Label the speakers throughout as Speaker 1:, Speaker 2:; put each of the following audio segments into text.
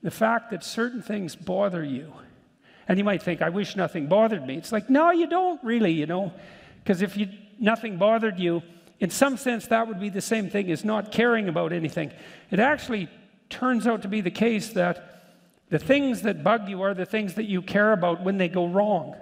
Speaker 1: the fact that certain things bother you. And you might think, I wish nothing bothered me. It's like, no, you don't really, you know. Because if nothing bothered you, in some sense, that would be the same thing as not caring about anything. It actually turns out to be the case that the things that bug you are the things that you care about when they go wrong.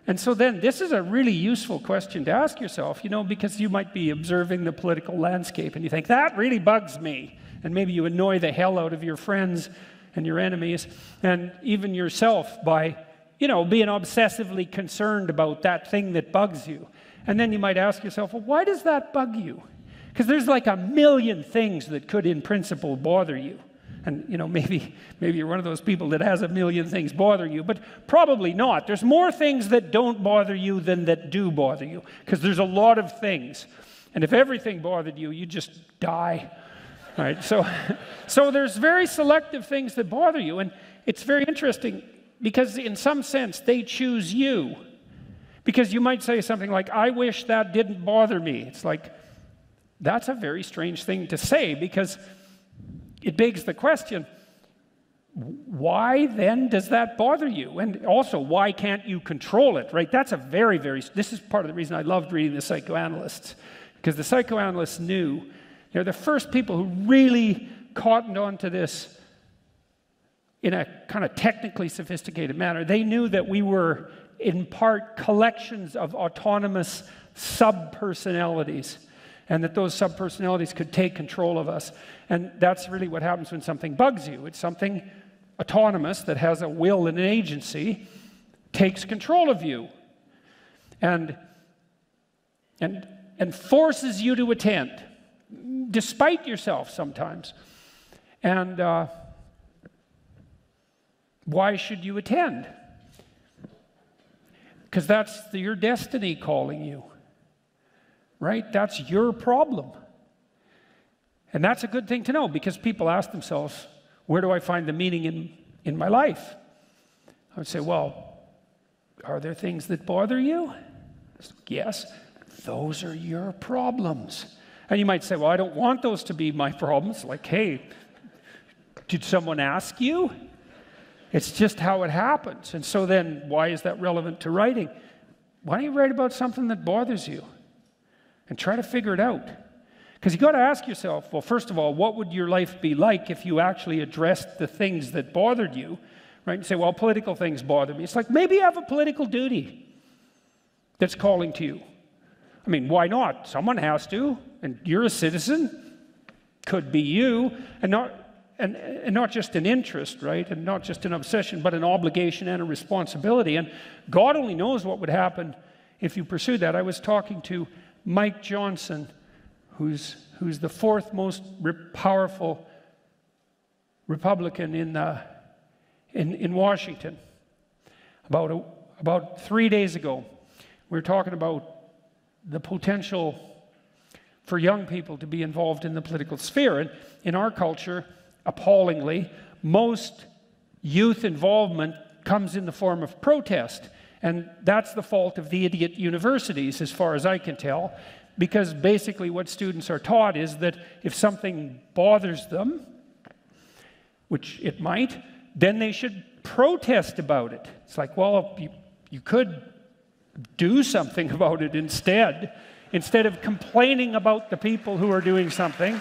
Speaker 1: And so then, this is a really useful question to ask yourself, you know, because you might be observing the political landscape and you think, that really bugs me. And maybe you annoy the hell out of your friends and your enemies and even yourself by, you know, being obsessively concerned about that thing that bugs you. And then you might ask yourself, well, why does that bug you? Because there's like a million things that could, in principle, bother you. And, you know, maybe you're one of those people that has a million things bothering you, but probably not. There's more things that don't bother you than that do bother you, because there's a lot of things. And if everything bothered you, you'd just die. All right, so there's very selective things that bother you, and it's very interesting because in some sense they choose you. Because you might say something like, I wish that didn't bother me. It's like, that's a very strange thing to say, because it begs the question, why then does that bother you? And also, why can't you control it, right? That's a very, this is part of the reason I loved reading the psychoanalysts, because the psychoanalysts knew, they're the first people who really cottoned onto this in a kind of technically sophisticated manner. They knew that we were, in part, collections of autonomous sub-personalities, and that those sub-personalities could take control of us. And that's really what happens when something bugs you. It's something autonomous that has a will and an agency, takes control of you, and forces you to attend, despite yourself sometimes. And why should you attend? Because that's your destiny calling you, right? That's your problem. And that's a good thing to know, because people ask themselves, where do I find the meaning in my life? I would say, well, are there things that bother you? Yes, those are your problems. And you might say, well, I don't want those to be my problems. Like, hey, did someone ask you? It's just how it happens. And so then, why is that relevant to writing? Why don't you write about something that bothers you? And try to figure it out. Because you've got to ask yourself, well, first of all, what would your life be like if you actually addressed the things that bothered you? Right? And say, well, political things bother me. It's like, maybe you have a political duty that's calling to you. I mean, why not? Someone has to, and you're a citizen. Could be you, and not just an interest, right? And not just an obsession, but an obligation and a responsibility. And God only knows what would happen if you pursued that. I was talking to Mike Johnson, who's the fourth most powerful Republican in Washington. About 3 days ago, we were talking about the potential for young people to be involved in the political sphere. And in our culture, appallingly, most youth involvement comes in the form of protest. And that's the fault of the idiot universities, as far as I can tell, because basically what students are taught is that if something bothers them, which it might, then they should protest about it. It's like, well, you could do something about it instead of complaining about the people who are doing something.